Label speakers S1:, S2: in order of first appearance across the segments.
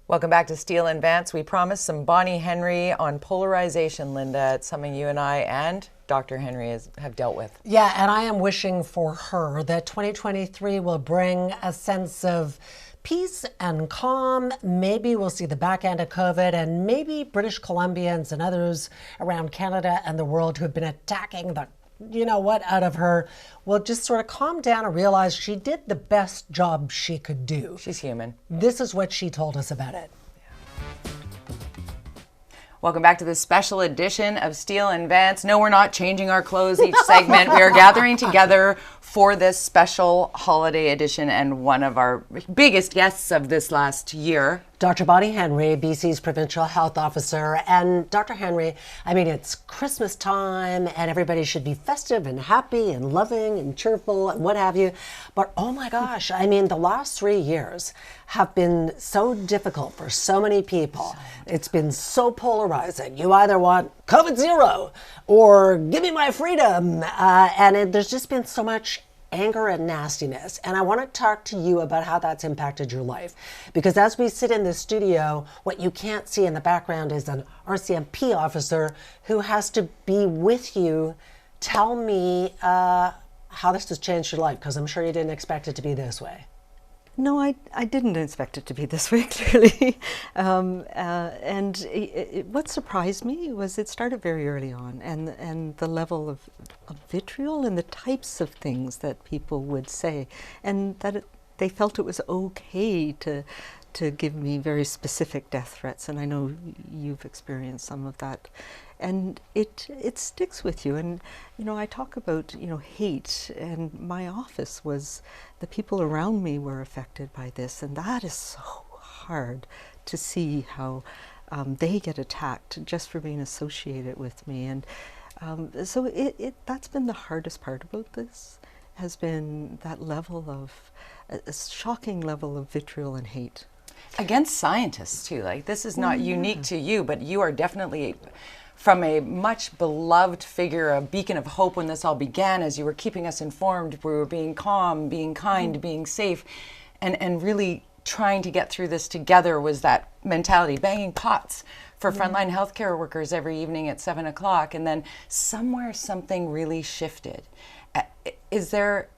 S1: Welcome back to Steele and Vance. We promised some Bonnie Henry on polarization, Linda. It's something you and I and Dr. Henry have dealt with.
S2: Yeah, and I am wishing for her that 2023 will bring a sense of peace and calm. Maybe we'll see the back end of COVID, and maybe British Columbians and others around Canada and the world who have been attacking the out of her will just sort of calm down and realize she did the best job she could do.
S1: She's human.
S2: This is what she told us about it.
S1: Welcome back to this special edition of Steele and Vance. No, we're not changing our clothes each segment. We are gathering together for this special holiday edition, and one of our biggest guests of this last year,
S2: Dr. Bonnie Henry, BC's Provincial Health Officer. And Dr. Henry, I mean, it's Christmas time and everybody should be festive and happy and loving and cheerful and what have you. But oh my gosh, I mean, the last 3 years have been so difficult for so many people. It's been so polarizing. You either want COVID zero or give me my freedom. There's just been so much anger and nastiness. And I want to talk to you about how that's impacted your life. Because as we sit in the studio, what you can't see in the background is an RCMP officer who has to be with you. Tell me how this has changed your life, because I'm sure you didn't expect it to be this way.
S3: No, I didn't expect it to be this way, clearly. What surprised me was it started very early on, and the level of vitriol and the types of things that people would say, and that they felt it was okay to give me very specific death threats. And I know you've experienced some of that. And it sticks with you. And, I talk about, hate, and my office was, the people around me were affected by this. And that is so hard to see how they get attacked just for being associated with me. And so that's been the hardest part about this, has been that level of, a shocking level of vitriol and hate.
S1: Against scientists, too. Like, this is not unique to you, but you are definitely from a much beloved figure, a beacon of hope when this all began, as you were keeping us informed. We were being calm, being kind, being safe, and really trying to get through this together was that mentality, banging pots for frontline healthcare workers every evening at 7 o'clock. And then somewhere something really shifted. Is there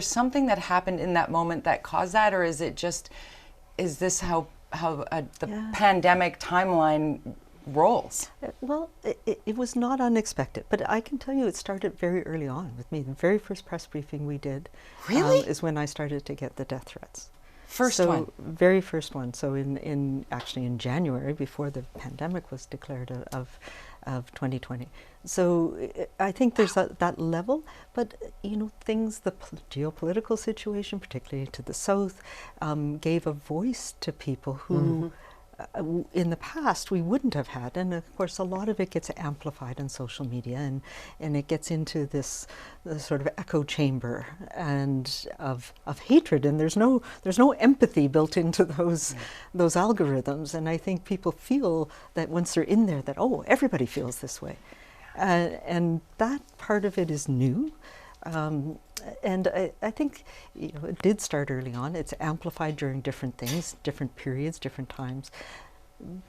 S1: something that happened in that moment that caused that, or is this how the pandemic timeline rolls?
S3: Well, it was not unexpected, but I can tell you it started very early on with me. The very first press briefing we did is when I started to get the death threats. Very first one. So actually in January, before the pandemic was declared of 2020. So I think there's that level, but things, the geopolitical situation, particularly to the south, gave a voice to people who in the past we wouldn't have had. And of course a lot of it gets amplified in social media, and it gets into this sort of echo chamber and of hatred, and there's no empathy built into those algorithms. And I think people feel that once they're in there that, oh, everybody feels this way. And that part of it is new. And I think it did start early on. It's amplified during different things, different periods, different times.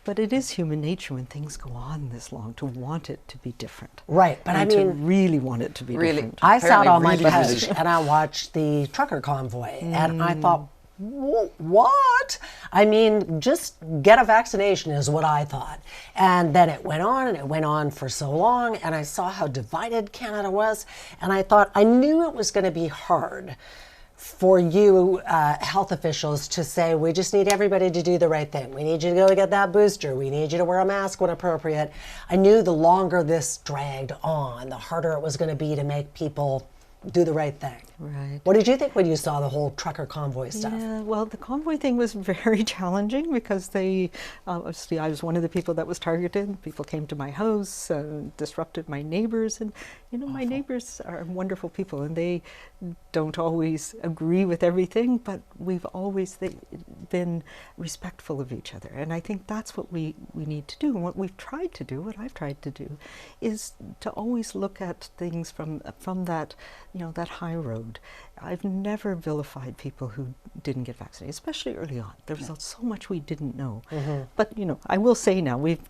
S3: But it is human nature when things go on this long to want it to be different.
S2: Right, but
S3: and to really want it to be different.
S2: I sat on my couch and I watched the trucker convoy, and I thought, what? I mean, just get a vaccination is what I thought. And then it went on, and it went on for so long, and I saw how divided Canada was, and I thought, I knew it was going to be hard for you health officials to say, we just need everybody to do the right thing. We need you to go get that booster. We need you to wear a mask when appropriate. I knew the longer this dragged on, the harder it was going to be to make people do the right thing.
S3: Right.
S2: What did you think when you saw the whole trucker convoy stuff?
S3: Yeah, well, the convoy thing was very challenging because they, obviously I was one of the people that was targeted. People came to my house, disrupted my neighbors, and my neighbors are wonderful people, and they don't always agree with everything, but we've always been respectful of each other. And I think that's what we need to do. And what I've tried to do is to always look at things from that, that high road. I've never vilified people who didn't get vaccinated, especially early on. There was so much we didn't know. But, you know, I will say now, we've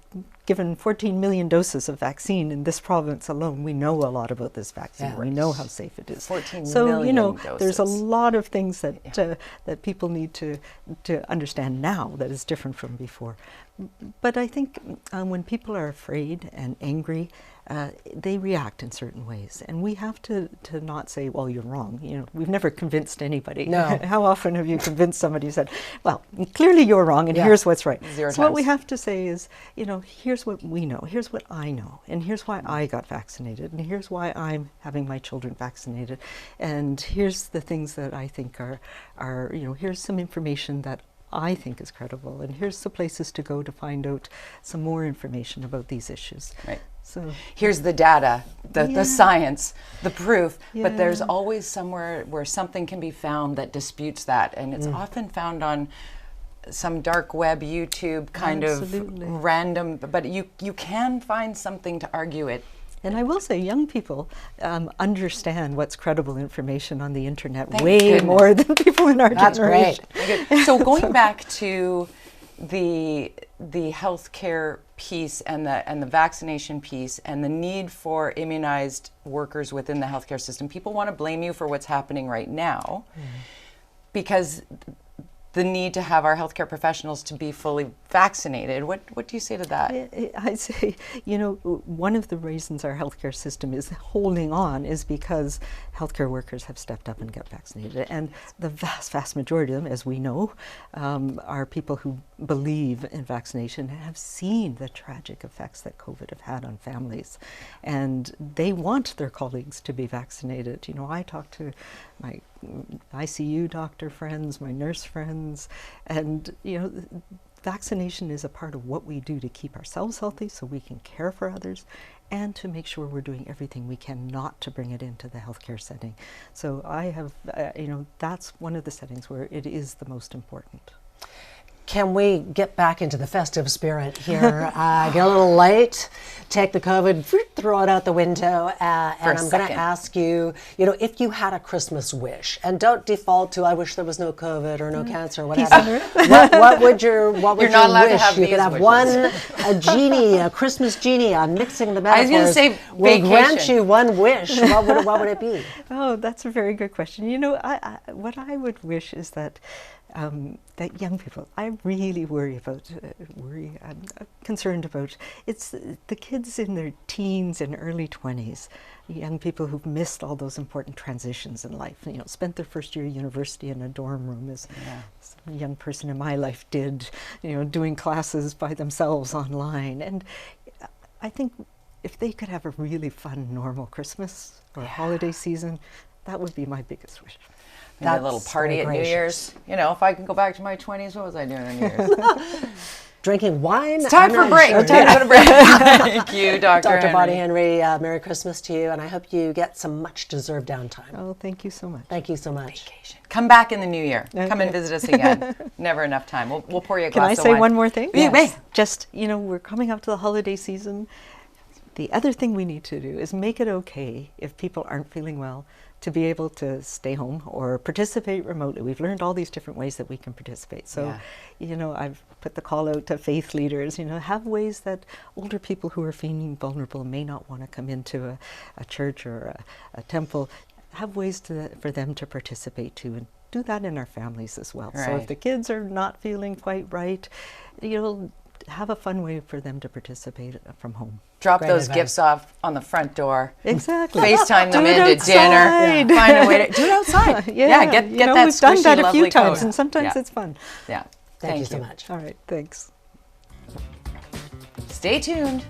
S3: given 14 million doses of vaccine in this province alone. We know a lot about this vaccine. We know how safe it is.
S1: 14
S3: so,
S1: million
S3: you know,
S1: doses.
S3: there's a lot of things that that people need to understand now that is different from before. But I think when people are afraid and angry, they react in certain ways, and we have to not say, well, you're wrong. You know, we've never convinced anybody.
S2: No.
S3: How often have you convinced somebody who said, well, clearly you're wrong, and here's what's right?
S1: Zero
S3: so what we
S1: times.
S3: have to say is, you know, here's what we know, here's what I know, and here's why I got vaccinated, and here's why I'm having my children vaccinated, and here's the things that I think are you know, here's some information that I think is credible, and here's the places to go to find out some more information about these issues.
S1: Right.
S3: So
S1: here's the data, the science, the proof, but there's
S3: Yeah.
S1: always somewhere where something can be found that disputes that, and it's often found on some dark web, YouTube kind
S3: Absolutely.
S1: of random, but you can find something to argue it.
S3: And I will say, young people understand what's credible information on the internet
S1: Thank
S3: way
S1: goodness.
S3: more than people in our
S2: That's
S3: generation.
S2: great.
S1: So going back to the healthcare piece and the vaccination piece and the need for immunized workers within the healthcare system, people want to blame you for what's happening right now because the need to have our healthcare professionals to be fully vaccinated. What do you say to that?
S3: I'd say, you know, one of the reasons our healthcare system is holding on is because healthcare workers have stepped up and got vaccinated. And the vast majority of them, as we know, are people who believe in vaccination and have seen the tragic effects that COVID have had on families. And they want their colleagues to be vaccinated. You know, I talk to my ICU doctor friends, my nurse friends, and, you know, vaccination is a part of what we do to keep ourselves healthy so we can care for others and to make sure we're doing everything we can not to bring it into the healthcare setting. So I have, you know, that's one of the settings where it is the most important.
S2: Can we get back into the festive spirit here? Get a little light, take the COVID, throw it out the window, and I'm going to ask you, you know, if you had a Christmas wish, and don't default to, I wish there was no COVID or no cancer or whatever. What would your
S1: You're
S2: wish?
S1: not allowed to have
S2: you
S1: these
S2: could have
S1: wishes.
S2: a genie, a Christmas genie. I'm mixing the metaphors.
S1: I was going to say
S2: will grant
S1: vacation.
S2: you one wish. What would it be?
S3: Oh, that's a very good question. You know, what I would wish is that that young people, I really worry about, I'm concerned about, it's the kids in their teens and early 20s, young people who've missed all those important transitions in life, you know, spent their first year of university in a dorm room as some young person in my life did, you know, doing classes by themselves online. And I think if they could have a really fun, normal Christmas or holiday season, that would be my biggest wish.
S1: Maybe a little party at New Year's. You know, if I can go back to my 20s, what was I doing on New Year's?
S2: Drinking wine.
S1: It's time for a break.
S2: Sure.
S1: Time to go to break. Thank you, Dr.
S2: Bonnie Henry, Merry Christmas to you, and I hope you get some much-deserved downtime.
S3: Oh, thank you so much.
S2: Thank you so much.
S1: Vacation. Come back in the new year. Come and visit us again. Never enough time. We'll pour you a glass of wine.
S3: Can I say one more thing?
S1: You may.
S3: Just, you know, we're coming up to the holiday season. The other thing we need to do is make it okay if people aren't feeling well to be able to stay home or participate remotely. We've learned all these different ways that we can participate. So, you know, I've put the call out to faith leaders, you know, have ways that older people who are feeling vulnerable may not want to come into a church or a temple, have ways for them to participate too, and do that in our families as well.
S1: Right.
S3: So if the kids are not feeling quite right, you know, have a fun way for them to participate from home.
S1: Drop
S2: Great
S1: those
S2: advice.
S1: gifts off on the front door.
S3: Exactly.
S1: FaceTime them
S3: Do it
S1: into
S3: outside.
S1: dinner. Find a way to do it outside.
S3: Yeah,
S1: get
S3: you
S1: that
S3: know, we've done
S1: squishy,
S3: that a
S1: lovely
S3: few times,
S1: coat.
S3: and sometimes
S1: Yeah.
S3: it's fun.
S1: Yeah.
S2: Thank you so much.
S3: All right, thanks.
S1: Stay tuned.